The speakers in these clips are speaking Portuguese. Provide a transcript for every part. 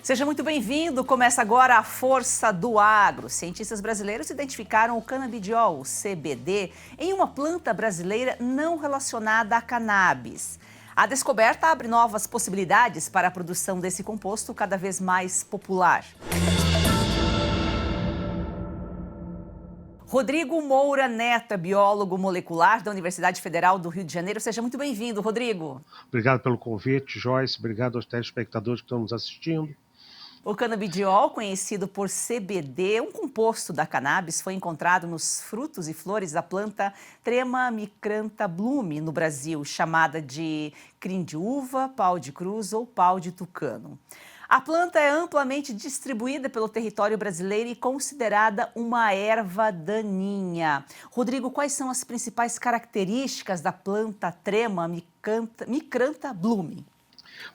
Seja muito bem-vindo. Começa agora a Força do Agro. Cientistas brasileiros identificaram o canabidiol, o CBD, em uma planta brasileira não relacionada a cannabis. A descoberta abre novas possibilidades para a produção desse composto cada vez mais popular. Rodrigo Moura Neto, biólogo molecular da Universidade Federal do Rio de Janeiro. Seja muito bem-vindo, Rodrigo. Obrigado pelo convite, Joyce. Obrigado aos telespectadores que estão nos assistindo. O canabidiol, conhecido por CBD, um composto da cannabis, foi encontrado nos frutos e flores da planta Trema micrantha blumi, no Brasil, chamada de crim de uva, pau de cruz ou pau de tucano. A planta é amplamente distribuída pelo território brasileiro e considerada uma erva daninha. Rodrigo, quais são as principais características da planta Trema micrantha blumi?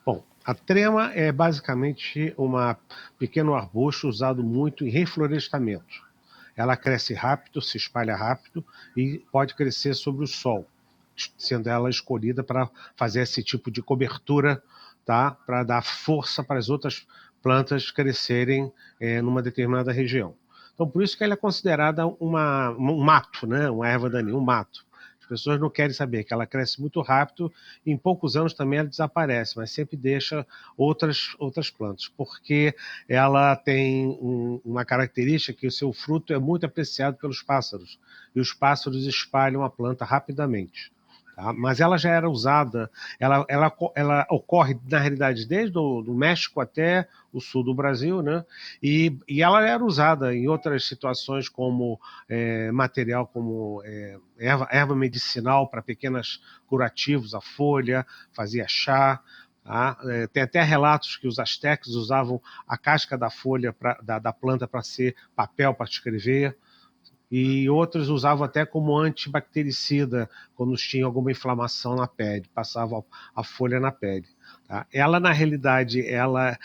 Bom, a trema é basicamente um pequeno arbusto usado muito em reflorestamento. Ela cresce rápido, se espalha rápido e pode crescer sobre o sol, sendo ela escolhida para fazer esse tipo de cobertura, tá? Para dar força para as outras plantas crescerem numa determinada região. Então, por isso que ela é considerada um mato, né? Uma erva daninha, um mato. As pessoas não querem saber que ela cresce muito rápido e em poucos anos também ela desaparece, mas sempre deixa outras plantas, porque ela tem uma característica que o seu fruto é muito apreciado pelos pássaros, e os pássaros espalham a planta rapidamente. Tá? Mas ela já era usada, ela ocorre, na realidade, desde o México até o sul do Brasil, né? E ela era usada em outras situações como material, como erva medicinal para pequenos curativos, a folha, fazia chá. Tá? Tem até relatos que os astecas usavam a casca da folha da planta para ser papel para escrever, e outros usavam até como antibactericida quando tinha alguma inflamação na pele, passavam a folha na pele. Tá? Ela, na realidade, ela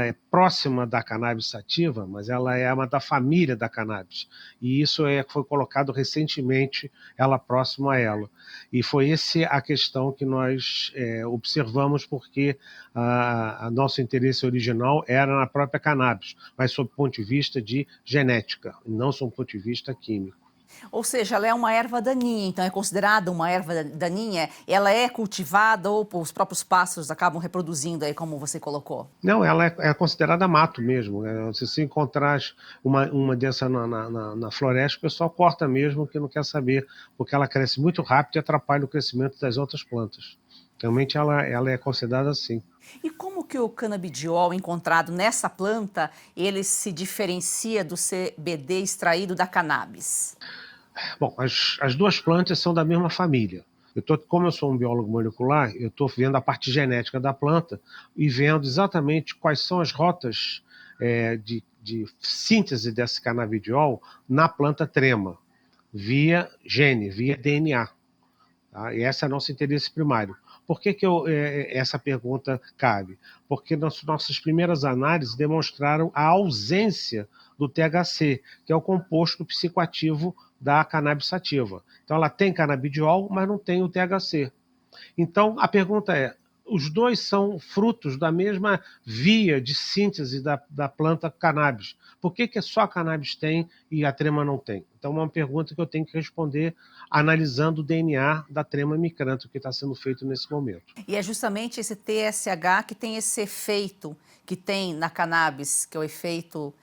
é próxima da cannabis sativa, mas ela é uma da família da cannabis. E isso foi colocado recentemente, ela próxima a ela. E foi essa a questão que nós observamos, porque a nosso interesse original era na própria cannabis, mas sob o ponto de vista de genética, não sob o ponto de vista químico. Ou seja, ela é uma erva daninha, então é considerada uma erva daninha? Ela é cultivada ou os próprios pássaros acabam reproduzindo aí, como você colocou? Não, ela é considerada mato mesmo. Se encontrar uma dessa na floresta, o pessoal corta mesmo, que não quer saber, porque ela cresce muito rápido e atrapalha o crescimento das outras plantas. Realmente ela é considerada assim. E como que o canabidiol encontrado nessa planta, ele se diferencia do CBD extraído da cannabis? Bom, as duas plantas são da mesma família. Como eu sou um biólogo molecular, eu estou vendo a parte genética da planta e vendo exatamente quais são as rotas de síntese desse canabidiol na planta trema, via gene, via DNA. Tá? E esse é o nosso interesse primário. Por que essa pergunta cabe? Porque nossas primeiras análises demonstraram a ausência do THC, que é o composto psicoativo da cannabis sativa. Então, ela tem canabidiol, mas não tem o THC. Então, a pergunta é, os dois são frutos da mesma via de síntese da planta cannabis. Por que só a cannabis tem e a trema não tem? Então, é uma pergunta que eu tenho que responder analisando o DNA da trema micrantha, que está sendo feito nesse momento. E é justamente esse TSH que tem esse efeito que tem na cannabis, que é o efeito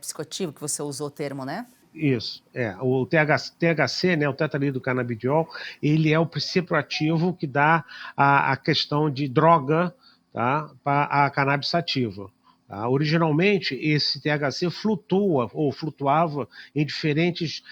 psicoativo, que você usou o termo, né? Isso, o THC, né, o tetrahidrocanabidiol, ele é o princípio ativo que dá a questão de droga, tá, para a cannabis sativa. Tá? Originalmente, esse THC flutuava em diferentes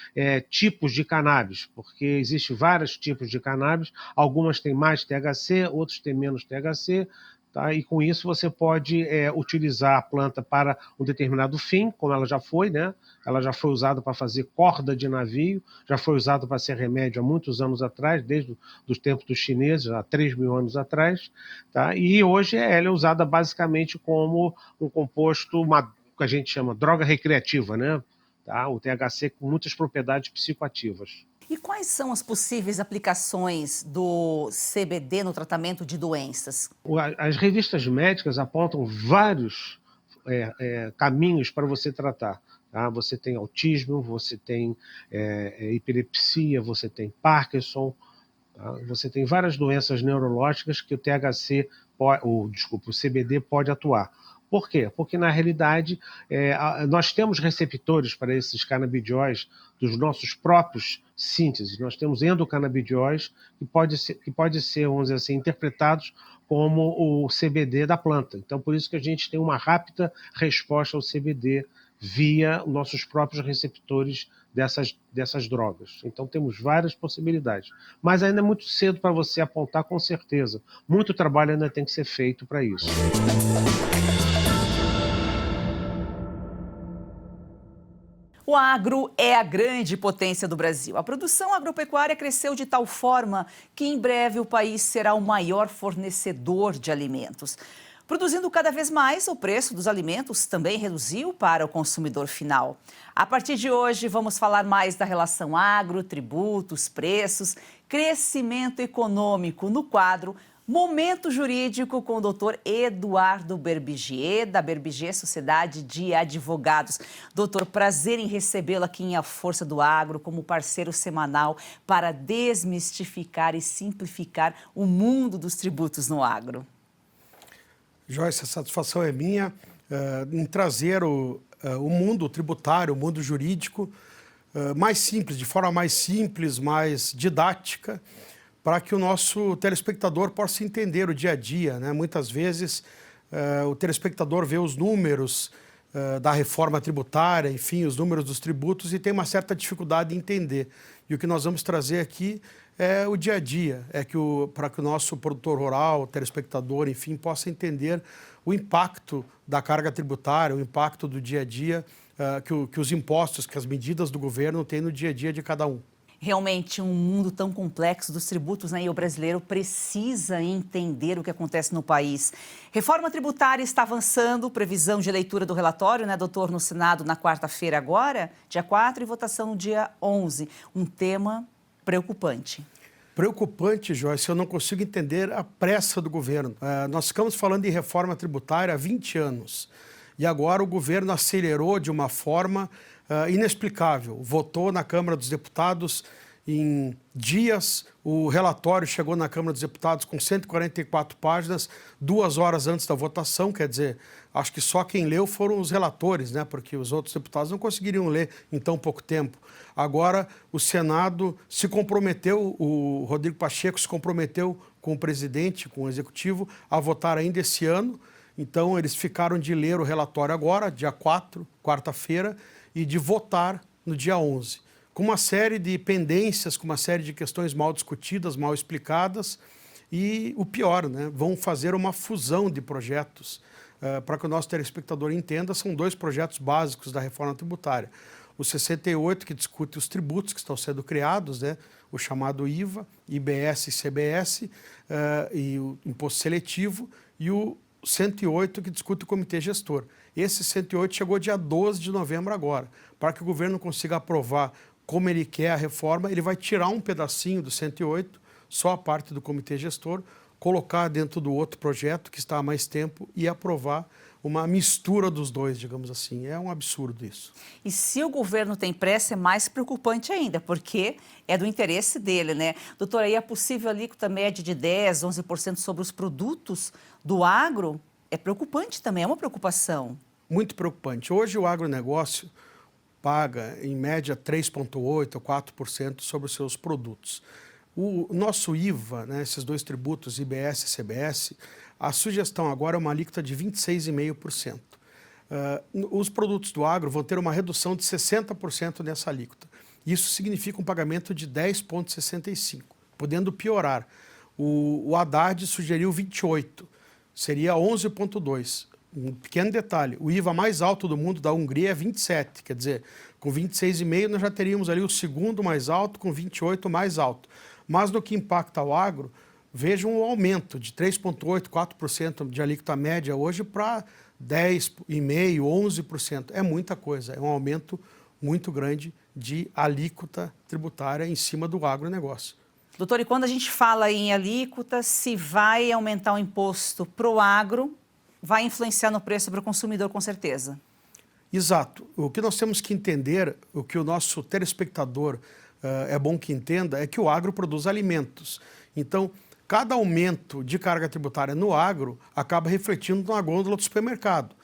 tipos de cannabis, porque existem vários tipos de cannabis, algumas têm mais THC, outros têm menos THC, tá? E com isso você pode utilizar a planta para um determinado fim, como ela já foi, né? Ela já foi usada para fazer corda de navio, já foi usada para ser remédio há muitos anos atrás, desde os tempos dos chineses, há 3.000 anos atrás, tá? E hoje ela é usada basicamente como um composto, que a gente chama droga recreativa, né? Tá? O THC com muitas propriedades psicoativas. E quais são as possíveis aplicações do CBD no tratamento de doenças? As revistas médicas apontam vários caminhos para você tratar. Tá? Você tem autismo, você tem epilepsia, você tem Parkinson, tá? Você tem várias doenças neurológicas que o THC, o CBD pode atuar. Por quê? Porque, na realidade, nós temos receptores para esses canabidióis dos nossos próprios sínteses. Nós temos endocannabidióis que pode ser, vamos dizer assim, interpretados como o CBD da planta. Então, por isso que a gente tem uma rápida resposta ao CBD via nossos próprios receptores dessas drogas. Então, temos várias possibilidades. Mas ainda é muito cedo para você apontar com certeza. Muito trabalho ainda tem que ser feito para isso. O agro é a grande potência do Brasil. A produção agropecuária cresceu de tal forma que em breve o país será o maior fornecedor de alimentos. Produzindo cada vez mais, o preço dos alimentos também reduziu para o consumidor final. A partir de hoje, vamos falar mais da relação agro, tributos, preços, crescimento econômico no quadro Momento Jurídico com o doutor Eduardo Berbigier, da Berbigier Sociedade de Advogados. Doutor, prazer em recebê-lo aqui em A Força do Agro como parceiro semanal para desmistificar e simplificar o mundo dos tributos no agro. Joyce, a satisfação é minha em trazer o mundo tributário, o mundo jurídico mais simples, de forma mais simples, mais didática, para que o nosso telespectador possa entender o dia a dia, né? Muitas vezes o telespectador vê os números da reforma tributária, enfim, os números dos tributos e tem uma certa dificuldade em entender. E o que nós vamos trazer aqui é o dia a dia, para que o nosso produtor rural, o telespectador, enfim, possa entender o impacto da carga tributária, o impacto do dia a dia, que os impostos, que as medidas do governo têm no dia a dia de cada um. Realmente um mundo tão complexo dos tributos, né? E o brasileiro precisa entender o que acontece no país. Reforma tributária está avançando, previsão de leitura do relatório, né, doutor, no Senado na quarta-feira agora, dia 4, e votação no dia 11. Um tema preocupante. Preocupante, Joyce, eu não consigo entender a pressa do governo. Nós ficamos falando de reforma tributária há 20 anos e agora o governo acelerou de uma forma inexplicável. Votou na Câmara dos Deputados em dias, o relatório chegou na Câmara dos Deputados com 144 páginas, 2 horas antes da votação, quer dizer, acho que só quem leu foram os relatores, né? Porque os outros deputados não conseguiriam ler em tão pouco tempo. Agora, o Senado se comprometeu, o Rodrigo Pacheco se comprometeu com o presidente, com o executivo, a votar ainda esse ano. Então, eles ficaram de ler o relatório agora, dia 4, quarta-feira, e de votar no dia 11. Com uma série de pendências, com uma série de questões mal discutidas, mal explicadas. E o pior, né? Vão fazer uma fusão de projetos. Para que o nosso telespectador entenda, são 2 projetos básicos da reforma tributária. O 68, que discute os tributos que estão sendo criados, né? O chamado IVA, IBS e CBS, e o imposto seletivo, e o 108, que discute o comitê gestor. Esse 108 chegou dia 12 de novembro agora. Para que o governo consiga aprovar como ele quer a reforma, ele vai tirar um pedacinho do 108, só a parte do comitê gestor, colocar dentro do outro projeto que está há mais tempo e aprovar uma mistura dos dois, digamos assim. É um absurdo isso. E se o governo tem pressa, é mais preocupante ainda, porque é do interesse dele, né? Doutora, aí a possível alíquota média de 10%, 11% sobre os produtos do agro é preocupante também, é uma preocupação. Muito preocupante. Hoje o agronegócio paga, em média, 3,8% ou 4% sobre os seus produtos. O nosso IVA, né, esses 2 tributos, IBS e CBS, a sugestão agora é uma alíquota de 26,5%. Os produtos do agro vão ter uma redução de 60% nessa alíquota. Isso significa um pagamento de 10,65%, podendo piorar. O Haddad sugeriu 28%, seria 11,2%. Um pequeno detalhe, o IVA mais alto do mundo da Hungria é 27%, quer dizer, com 26,5% nós já teríamos ali o segundo mais alto, com 28% mais alto. Mas no que impacta o agro, vejam um aumento de 3,8%, 4% de alíquota média hoje para 10,5%, 11%. É muita coisa, é um aumento muito grande de alíquota tributária em cima do agronegócio. Doutor, e quando a gente fala em alíquota, se vai aumentar o imposto para o agro vai influenciar no preço para o consumidor, com certeza. Exato. O que nós temos que entender, o que o nosso telespectador é bom que entenda, é que o agro produz alimentos. Então, cada aumento de carga tributária no agro acaba refletindo na gôndola do supermercado.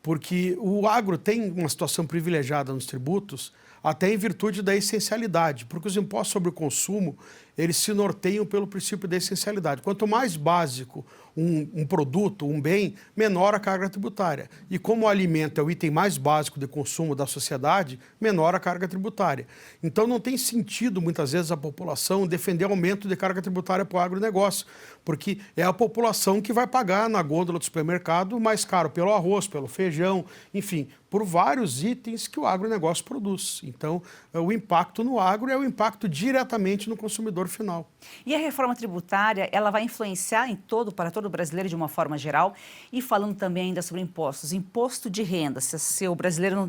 Porque o agro tem uma situação privilegiada nos tributos, até em virtude da essencialidade, porque os impostos sobre o consumo, eles se norteiam pelo princípio da essencialidade. Quanto mais básico um produto, um bem, menor a carga tributária. E como o alimento é o item mais básico de consumo da sociedade, menor a carga tributária. Então não tem sentido, muitas vezes, a população defender aumento de carga tributária para o agronegócio, porque é a população que vai pagar na gôndola do supermercado mais caro pelo arroz, pelo feijão, enfim, por vários itens que o agronegócio produz. Então, o impacto no agro é o impacto diretamente no consumidor final. E a reforma tributária, ela vai influenciar para todo brasileiro de uma forma geral? E falando também ainda sobre impostos, imposto de renda, se o brasileiro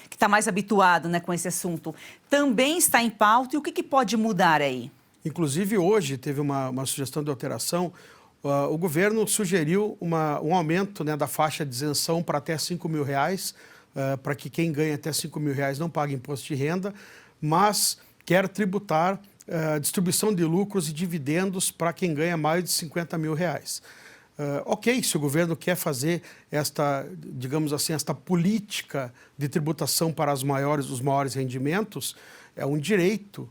que está mais habituado, né, com esse assunto, também está em pauta, e o que pode mudar aí? Inclusive, hoje teve uma sugestão de alteração. O governo sugeriu um aumento, né, da faixa de isenção para até R$5.000, para que quem ganha até R$5.000 não pague imposto de renda, mas quer tributar a distribuição de lucros e dividendos para quem ganha mais de R$50.000. Ok, se o governo quer fazer esta, digamos assim, esta política de tributação para os maiores rendimentos, é um direito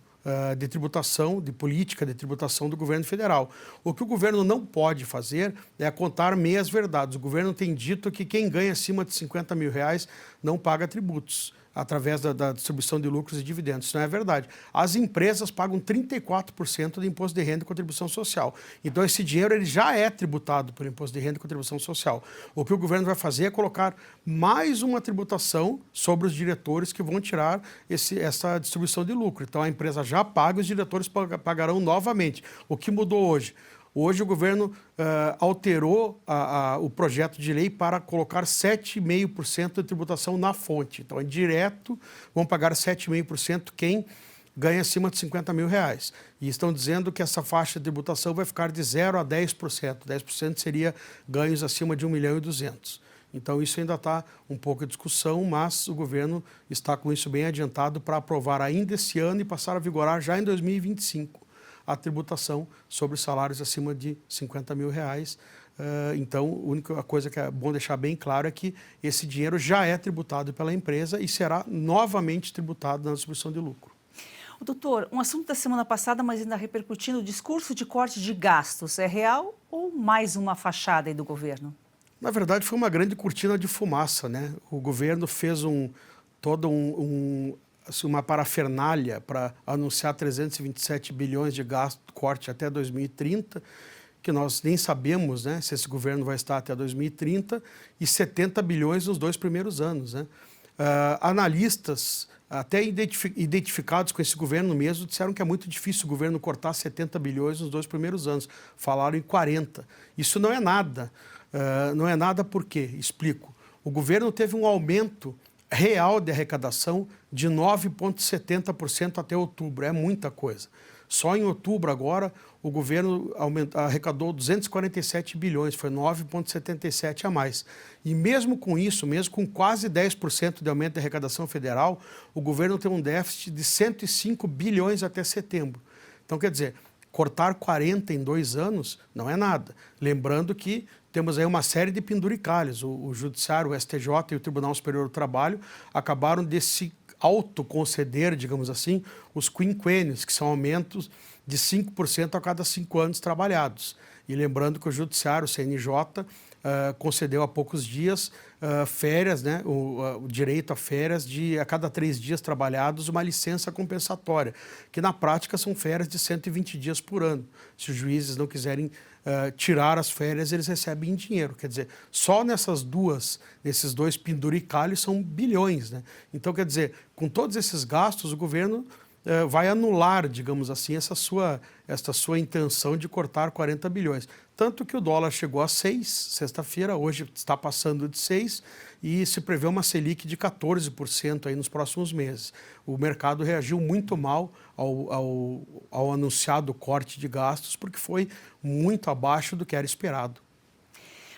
de tributação, de política de tributação do governo federal. O que o governo não pode fazer é contar meias verdades. O governo tem dito que quem ganha acima de R$50.000 não paga tributos através da distribuição de lucros e dividendos. Isso não é verdade. As empresas pagam 34% de imposto de renda e contribuição social. Então, esse dinheiro ele já é tributado por imposto de renda e contribuição social. O que o governo vai fazer é colocar mais uma tributação sobre os diretores que vão tirar essa distribuição de lucro. Então, a empresa já paga, os diretores pagarão novamente. O que mudou hoje? Hoje o governo alterou o projeto de lei para colocar 7,5% de tributação na fonte. Então, é direto, vão pagar 7,5% quem ganha acima de R$50.000. E estão dizendo que essa faixa de tributação vai ficar de 0% a 10%. 10% seria ganhos acima de 1.200.000. Então, isso ainda está um pouco em discussão, mas o governo está com isso bem adiantado para aprovar ainda esse ano e passar a vigorar já em 2025. A tributação sobre salários acima de R$50.000. Então, a única coisa que é bom deixar bem claro é que esse dinheiro já é tributado pela empresa e será novamente tributado na distribuição de lucro. Doutor, um assunto da semana passada, mas ainda repercutindo, o discurso de corte de gastos é real ou mais uma fachada aí do governo? Na verdade, foi uma grande cortina de fumaça, né? O governo fez uma parafernália para anunciar 327 bilhões de gasto corte até 2030, que nós nem sabemos, né, se esse governo vai estar até 2030, e 70 bilhões nos 2 primeiros anos, né? Analistas, até identificados com esse governo mesmo, disseram que é muito difícil o governo cortar 70 bilhões nos 2 primeiros anos. Falaram em 40. Isso não é nada. Não é nada por quê? Explico. O governo teve um aumento real de arrecadação de 9,70% até outubro. É muita coisa. Só em outubro, agora, o governo arrecadou 247 bilhões, foi 9,77% a mais. E mesmo com isso, mesmo com quase 10% de aumento de arrecadação federal, o governo tem um déficit de 105 bilhões até setembro. Então, quer dizer, cortar 40 em 2 anos não é nada. Lembrando que temos aí uma série de penduricalhos. O Judiciário, o STJ e o Tribunal Superior do Trabalho acabaram de se autoconceder, digamos assim, os quinquênios, que são aumentos de 5% a cada 5 anos trabalhados. E lembrando que o Judiciário, o CNJ, concedeu há poucos dias férias, né, o direito a férias de a cada 3 dias trabalhados, uma licença compensatória, que na prática são férias de 120 dias por ano. Se os juízes não quiserem tirar as férias, eles recebem em dinheiro. Quer dizer, só nesses 2 penduricalhos são bilhões, né? Então, quer dizer, com todos esses gastos, o governo vai anular, digamos assim, esta sua intenção de cortar 40 bilhões. Tanto que o dólar chegou a 6, sexta-feira, hoje está passando de 6, e se prevê uma Selic de 14% aí nos próximos meses. O mercado reagiu muito mal ao anunciado corte de gastos, porque foi muito abaixo do que era esperado.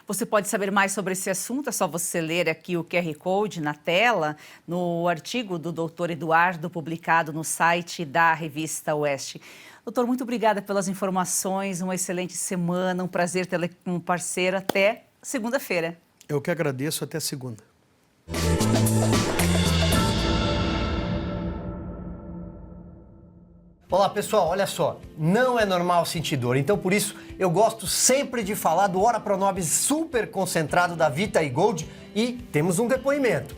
Você pode saber mais sobre esse assunto, é só você ler aqui o QR Code na tela, no artigo do Dr. Eduardo, publicado no site da revista Oeste. Doutor, muito obrigada pelas informações, uma excelente semana, um prazer tê-lo como parceiro. Até segunda-feira. Eu que agradeço, até segunda. Olá pessoal, olha só, não é normal sentir dor, então por isso eu gosto sempre de falar do Ora Pronobis super concentrado da Vita e Gold e temos um depoimento.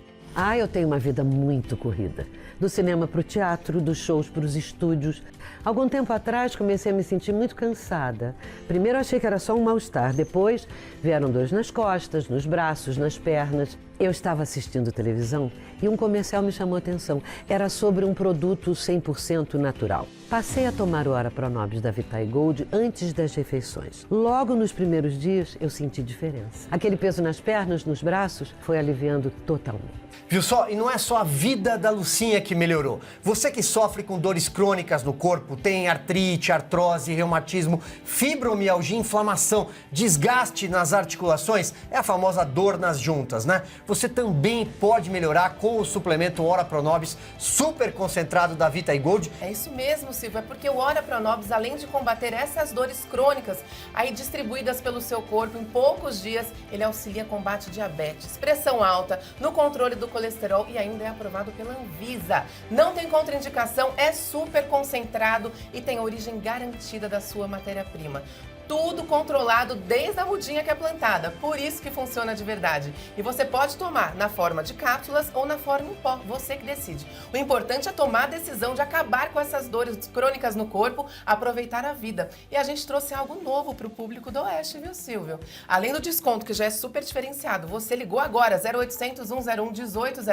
Eu tenho uma vida muito corrida. Do cinema para o teatro, dos shows para os estúdios. Algum tempo atrás comecei a me sentir muito cansada. Primeiro achei que era só um mal-estar, depois vieram dores nas costas, nos braços, nas pernas. Eu estava assistindo televisão e um comercial me chamou a atenção. Era sobre um produto 100% natural. Passei a tomar o Ora Pronobis da Vita e Gold antes das refeições. Logo nos primeiros dias eu senti diferença. Aquele peso nas pernas, nos braços, foi aliviando totalmente. Viu só? E não é só a vida da Lucinha que melhorou. Você que sofre com dores crônicas no corpo, tem artrite, artrose, reumatismo, fibromialgia, inflamação, desgaste nas articulações, é a famosa dor nas juntas, né? Você também pode melhorar com o suplemento Ora Pronobis super concentrado da Vita e Gold. É isso mesmo, Silvio, é porque o Ora Pronobis, além de combater essas dores crônicas, aí distribuídas pelo seu corpo em poucos dias, ele auxilia a combate diabetes, pressão alta, no controle do colesterol e ainda é aprovado pela Anvisa. Não tem contraindicação, é super concentrado e tem a origem garantida da sua matéria-prima. Tudo controlado desde a mudinha que é plantada, por isso que funciona de verdade. E você pode tomar na forma de cápsulas ou na forma em pó, você que decide. O importante é tomar a decisão de acabar com essas dores crônicas no corpo, aproveitar a vida. E a gente trouxe algo novo para o público do Oeste, viu, Silvio? Além do desconto, que já é super diferenciado, você ligou agora, 0800 101 1800,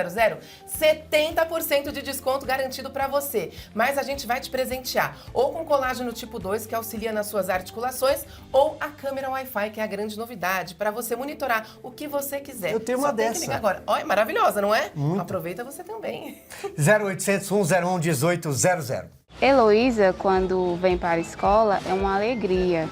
70% de desconto garantido para você. Mas a gente vai te presentear ou com colágeno tipo 2, que auxilia nas suas articulações, ou a câmera Wi-Fi, que é a grande novidade, para você monitorar o que você quiser. Eu tenho uma Só tem dessa. que ligar agora. Olha, maravilhosa, não é? Muito. Aproveita você também. 0800 101 1800. Heloísa, quando vem para a escola, é uma alegria.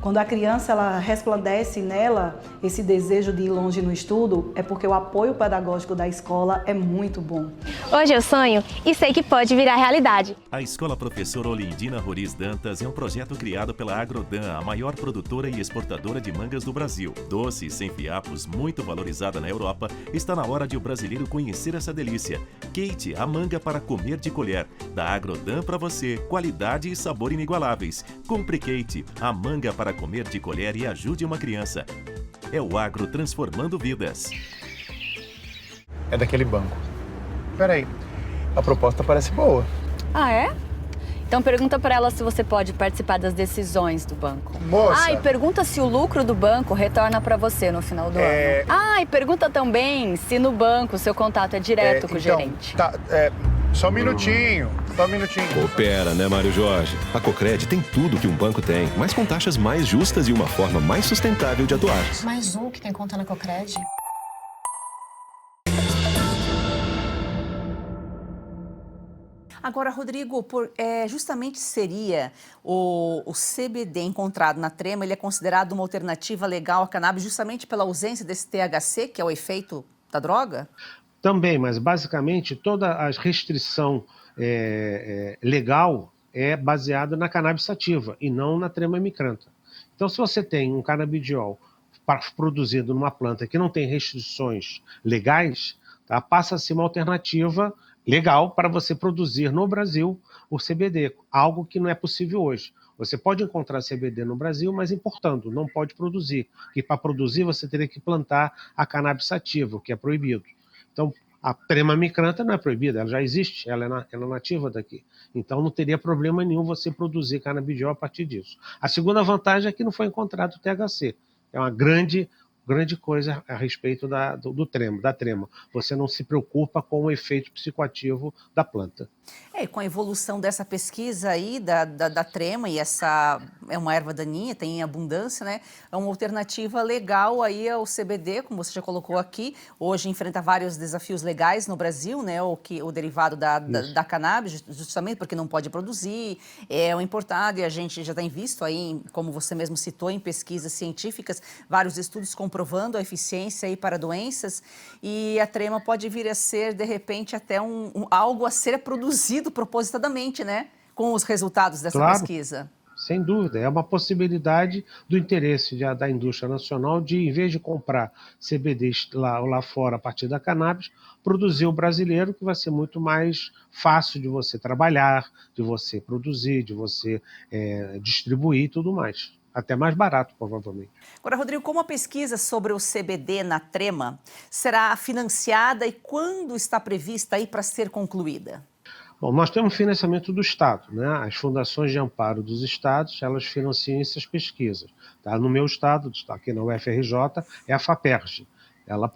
Quando a criança ela resplandece nela esse desejo de ir longe no estudo, é porque o apoio pedagógico da escola é muito bom. Hoje eu sonho e sei que pode virar realidade. A Escola Professora Olindina Roriz Dantas é um projeto criado pela Agrodan, a maior produtora e exportadora de mangas do Brasil. Doce e sem fiapos, muito valorizada na Europa, está na hora de o brasileiro conhecer essa delícia. Kate, a manga para comer de colher. Da Agrodan para você, qualidade e sabor inigualáveis. Compre Kate, a manga para comer de colher e ajude uma criança. É o agro transformando vidas. É daquele banco. Peraí, a proposta parece boa. Ah, é? Então pergunta para ela se você pode participar das decisões do banco. Moça! E pergunta se o lucro do banco retorna para você no final do ano. E pergunta também se no banco o seu contato é direto com o gerente. Só um minutinho. Coopera, né, Mário Jorge? A Cocred tem tudo que um banco tem, mas com taxas mais justas e uma forma mais sustentável de atuar. Mais um que tem conta na Cocred? Agora, Rodrigo, justamente seria o CBD encontrado na trema, ele é considerado uma alternativa legal à cannabis justamente pela ausência desse THC, que é o efeito da droga? Também, mas basicamente toda a restrição legal é baseada na cannabis sativa e não na trema micranta. Então, se você tem um canabidiol produzido numa planta que não tem restrições legais, tá, passa a ser uma alternativa legal para você produzir no Brasil o CBD, algo que não é possível hoje. Você pode encontrar CBD no Brasil, mas importando, não pode produzir. E para produzir você teria que plantar a cannabis sativa, o que é proibido. Então, a trema micranta não é proibida, ela já existe, ela é nativa daqui. Então, não teria problema nenhum você produzir canabidiol a partir disso. A segunda vantagem é que não foi encontrado o THC. É uma grande grande coisa a respeito do trema, da trema. Você não se preocupa com o efeito psicoativo da planta. E com a evolução dessa pesquisa aí da trema, e essa é uma erva daninha, tem em abundância, né? É uma alternativa legal aí ao CBD, como você já colocou aqui. Hoje enfrenta vários desafios legais no Brasil, né? O derivado da cannabis, justamente porque não pode produzir, é o importado, e a gente já tem visto aí, como você mesmo citou, em pesquisas científicas, vários estudos comprovando a eficiência aí para doenças, e a trema pode vir a ser, de repente, até algo a ser produzido propositadamente, né? Com os resultados dessa pesquisa. Sem dúvida, é uma possibilidade do interesse da indústria nacional de, em vez de comprar CBD lá fora a partir da cannabis, produzir o brasileiro, que vai ser muito mais fácil de você trabalhar, de você produzir, de você distribuir e tudo mais. Até mais barato, provavelmente. Agora, Rodrigo, como a pesquisa sobre o CBD na trema será financiada e quando está prevista aí para ser concluída? Bom, nós temos financiamento do Estado, né? As fundações de amparo dos estados, elas financiam essas pesquisas. Tá? No meu estado, aqui na UFRJ, é a FAPERJ. Ela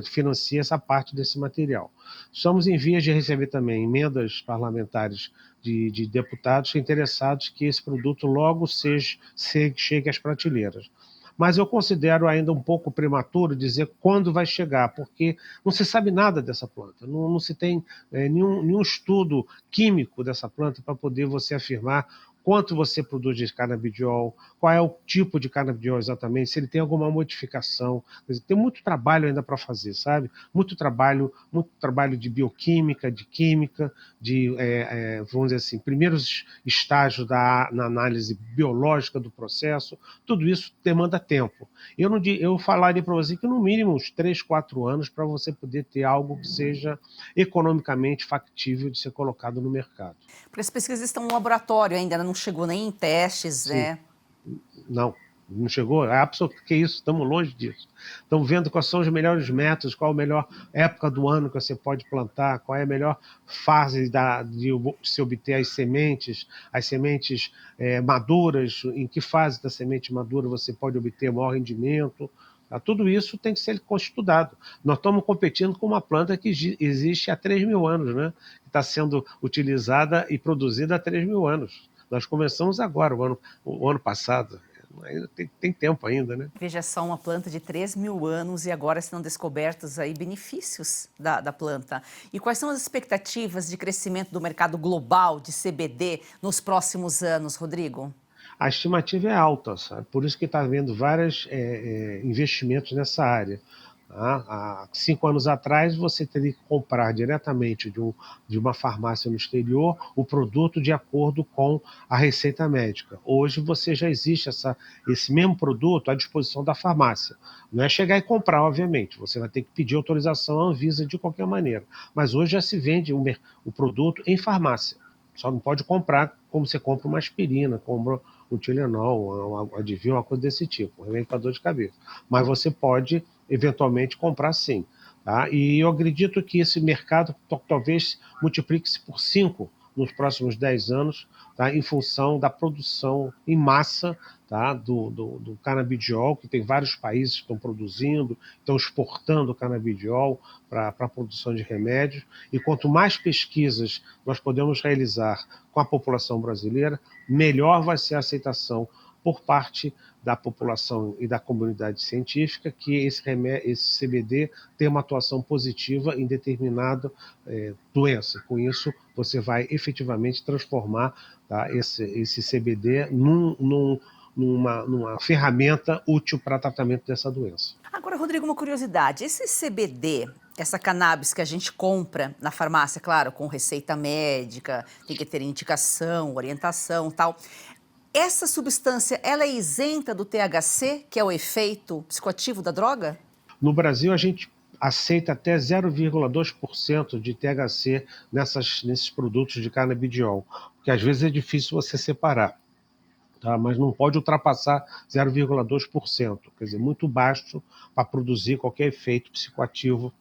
financia essa parte desse material. Estamos em vias de receber também emendas parlamentares de deputados interessados que esse produto logo chegue às prateleiras. Mas eu considero ainda um pouco prematuro dizer quando vai chegar, porque não se sabe nada dessa planta, não se tem nenhum estudo químico dessa planta para poder você afirmar quanto você produz de canabidiol, qual é o tipo de canabidiol exatamente, se ele tem alguma modificação. Quer dizer, tem muito trabalho ainda para fazer, sabe? Muito trabalho de bioquímica, de química, vamos dizer assim, primeiros estágios na análise biológica do processo. Tudo isso demanda tempo. Eu falaria para você que no mínimo uns 3, 4 anos para você poder ter algo que seja economicamente factível de ser colocado no mercado. Porque as pesquisas estão no laboratório ainda, não chegou nem em testes, né? Não chegou? É absoluto, que isso, estamos longe disso. Estamos vendo quais são os melhores métodos, qual a melhor época do ano que você pode plantar, qual é a melhor fase de se obter as sementes maduras, em que fase da semente madura você pode obter maior rendimento. Tudo isso tem que ser estudado. Nós estamos competindo com uma planta que existe há 3.000 anos, né? Que está sendo utilizada e produzida há 3.000 anos. Nós começamos agora, o ano passado. Tem tempo ainda, né? Veja só, uma planta de 3.000 anos e agora estão descobertos aí benefícios da planta. E quais são as expectativas de crescimento do mercado global de CBD nos próximos anos, Rodrigo? A estimativa é alta, sabe? Por isso que está havendo vários investimentos nessa área. Há 5 anos atrás, você teria que comprar diretamente de uma farmácia no exterior o produto de acordo com a receita médica. Hoje, você já existe esse mesmo produto à disposição da farmácia. Não é chegar e comprar, obviamente. Você vai ter que pedir autorização à Anvisa de qualquer maneira. Mas hoje já se vende o produto em farmácia. Só não pode comprar como você compra uma aspirina, compra um Tylenol, um Advil, uma coisa desse tipo, um remédio para dor de cabeça. Mas você pode, eventualmente, comprar sim. Tá? E eu acredito que esse mercado talvez multiplique-se por 5 nos próximos 10 anos, tá? Em função da produção em massa, tá? do canabidiol, que tem vários países que estão produzindo, estão exportando canabidiol para a produção de remédios. E quanto mais pesquisas nós podemos realizar com a população brasileira, melhor vai ser a aceitação por parte da população e da comunidade científica que esse CBD tem uma atuação positiva em determinada doença. Com isso, você vai efetivamente transformar, tá, esse CBD numa ferramenta útil para tratamento dessa doença. Agora, Rodrigo, uma curiosidade. Esse CBD, essa cannabis que a gente compra na farmácia, claro, com receita médica, tem que ter indicação, orientação e tal. Essa substância, ela é isenta do THC, que é o efeito psicoativo da droga? No Brasil, a gente aceita até 0,2% de THC nesses produtos de canabidiol, porque às vezes é difícil você separar. Tá? Mas não pode ultrapassar 0,2%, quer dizer, muito baixo para produzir qualquer efeito psicoativo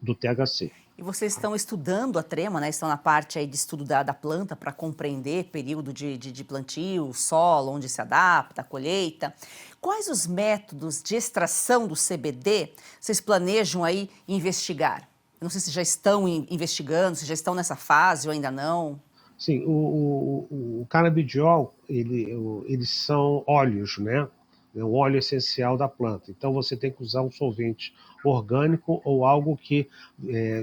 do THC. E vocês estão estudando a trema, né? Estão na parte aí de estudo da planta para compreender período de plantio, solo, onde se adapta, a colheita. Quais os métodos de extração do CBD vocês planejam aí investigar? Eu não sei se já estão investigando, se já estão nessa fase ou ainda não. Sim, o canabidiol, eles são óleos, né? É o óleo essencial da planta. Então você tem que usar um solvente orgânico ou algo que,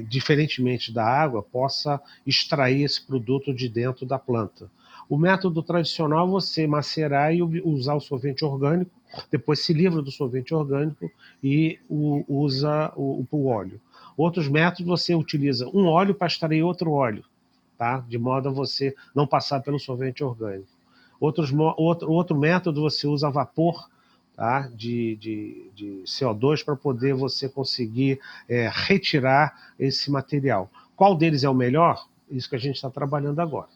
diferentemente da água, possa extrair esse produto de dentro da planta. O método tradicional é você macerar e usar o solvente orgânico, depois se livra do solvente orgânico e usa o óleo. Outros métodos você utiliza um óleo para extrair outro óleo, tá? De modo a você não passar pelo solvente orgânico. Outro método você usa vapor, tá? de CO2 para poder você conseguir retirar esse material. Qual deles é o melhor? Isso que a gente está trabalhando agora.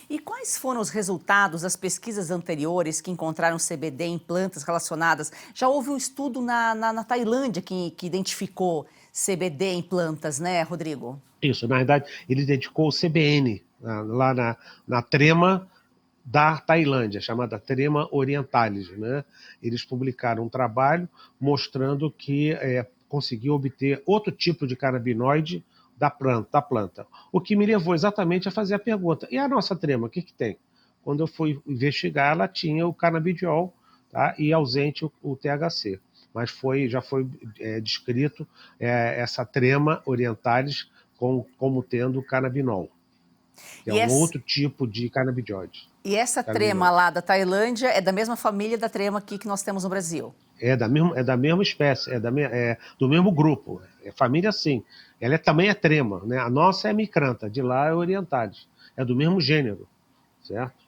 E quais foram os resultados das pesquisas anteriores que encontraram CBD em plantas relacionadas? Já houve um estudo na Tailândia que identificou CBD em plantas, né, Rodrigo? Isso, na verdade, ele dedicou o CBN lá na trema da Tailândia, chamada Trema orientalis, né? Eles publicaram um trabalho mostrando que conseguiu obter outro tipo de canabinoide da planta. O que me levou exatamente a fazer a pergunta: e a nossa trema, o que tem? Quando eu fui investigar, ela tinha o canabidiol, tá? E ausente o THC. Mas já foi descrito essa trema orientalis como tendo canabinol, que é um outro tipo de canabidioide. E essa trema lá da Tailândia é da mesma família da trema aqui que nós temos no Brasil? É da mesma espécie, do mesmo grupo. É família, sim. Ela também é trema, né? A nossa é micrantha, de lá é orientalis. É do mesmo gênero, certo?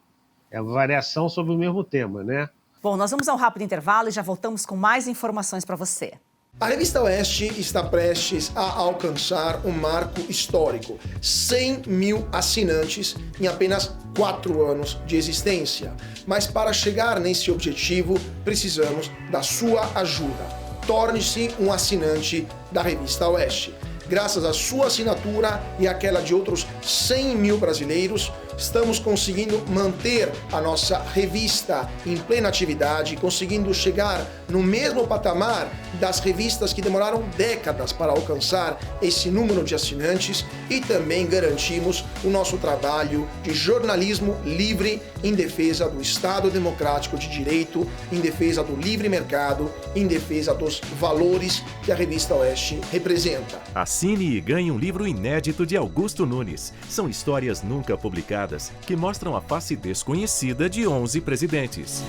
É uma variação sobre o mesmo tema, né? Bom, nós vamos a um rápido intervalo e já voltamos com mais informações para você. A Revista Oeste está prestes a alcançar um marco histórico: 100 mil assinantes em apenas 4 anos de existência. Mas para chegar nesse objetivo, precisamos da sua ajuda. Torne-se um assinante da Revista Oeste. Graças à sua assinatura e àquela de outros 100 mil brasileiros, estamos conseguindo manter a nossa revista em plena atividade, conseguindo chegar no mesmo patamar das revistas que demoraram décadas para alcançar esse número de assinantes, e também garantimos o nosso trabalho de jornalismo livre em defesa do Estado Democrático de Direito, em defesa do livre mercado, em defesa dos valores que a Revista Oeste representa. Assine e ganhe um livro inédito de Augusto Nunes. São histórias nunca publicadas que mostram a face desconhecida de 11 presidentes.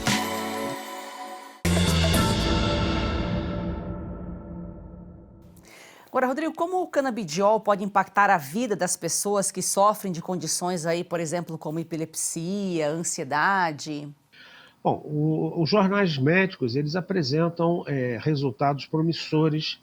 Agora, Rodrigo, como o canabidiol pode impactar a vida das pessoas que sofrem de condições aí, por exemplo, como epilepsia, ansiedade? Bom, os jornais médicos, eles apresentam resultados promissores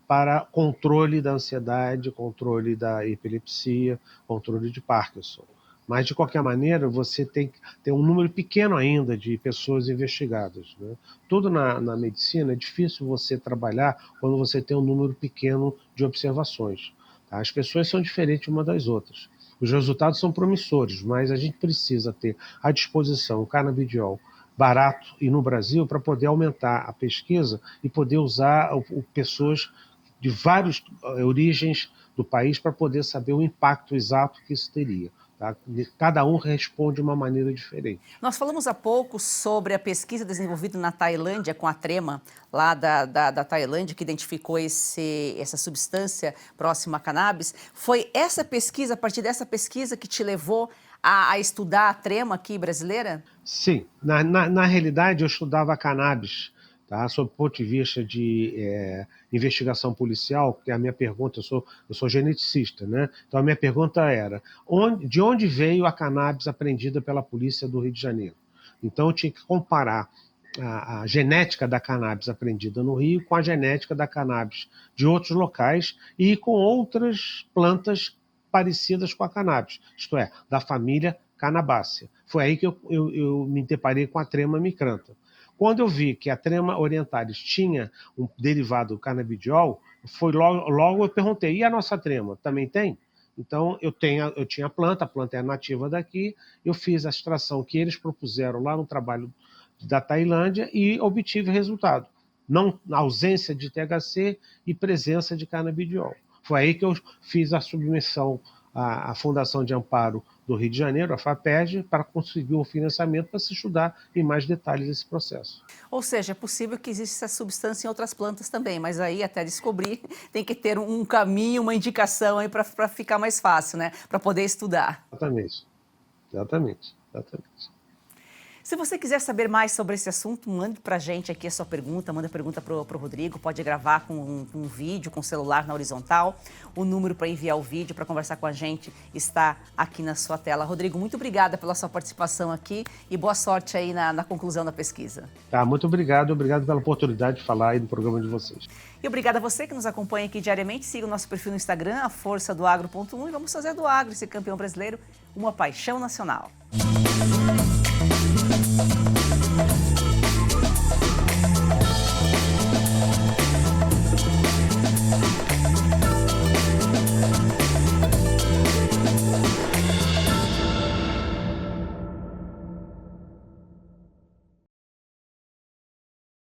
para controle da ansiedade, controle da epilepsia, controle de Parkinson. Mas, de qualquer maneira, você tem um número pequeno ainda de pessoas investigadas, né? Tudo na medicina é difícil você trabalhar quando você tem um número pequeno de observações, tá? As pessoas são diferentes umas das outras. Os resultados são promissores, mas a gente precisa ter à disposição o canabidiol barato e no Brasil para poder aumentar a pesquisa e poder usar pessoas de várias origens do país para poder saber o impacto exato que isso teria. Tá? Cada um responde de uma maneira diferente. Nós falamos há pouco sobre a pesquisa desenvolvida na Tailândia com a trema lá da Tailândia, que identificou essa substância próxima à cannabis. Foi essa pesquisa, a partir dessa pesquisa, que te levou a estudar a trema aqui brasileira? Sim. Na realidade, eu estudava a cannabis, tá? Sob o ponto de vista de investigação policial, que a minha pergunta, eu sou geneticista, né? Então a minha pergunta era, de onde veio a cannabis apreendida pela polícia do Rio de Janeiro? Então eu tinha que comparar a genética da cannabis apreendida no Rio com a genética da cannabis de outros locais e com outras plantas parecidas com a cannabis, isto é, da família Cannabácea. Foi aí que eu me deparei com a trema micrantha. Quando eu vi que a Trema orientalis tinha um derivado do canabidiol, logo eu perguntei, e a nossa Trema também tem? Então, eu tinha a planta é nativa daqui, eu fiz a extração que eles propuseram lá no trabalho da Tailândia e obtive resultado. Não, ausência de THC e presença de canabidiol. Foi aí que eu fiz a submissão à Fundação de Amparo do Rio de Janeiro, a FAPERJ, para conseguir um financiamento para se estudar em mais detalhes esse processo. Ou seja, é possível que exista essa substância em outras plantas também, mas aí até descobrir tem que ter um caminho, uma indicação aí para ficar mais fácil, né? Para poder estudar. Exatamente. Se você quiser saber mais sobre esse assunto, mande para a gente aqui a sua pergunta, manda pergunta para o Rodrigo, pode gravar com um vídeo, com o celular na horizontal. O número para enviar o vídeo, para conversar com a gente, está aqui na sua tela. Rodrigo, muito obrigada pela sua participação aqui e boa sorte aí na conclusão da pesquisa. Tá, muito obrigado pela oportunidade de falar aí no programa de vocês. E obrigada a você que nos acompanha aqui diariamente. Siga o nosso perfil no Instagram, a Força do Agro.1, e vamos fazer do agro, esse campeão brasileiro, uma paixão nacional.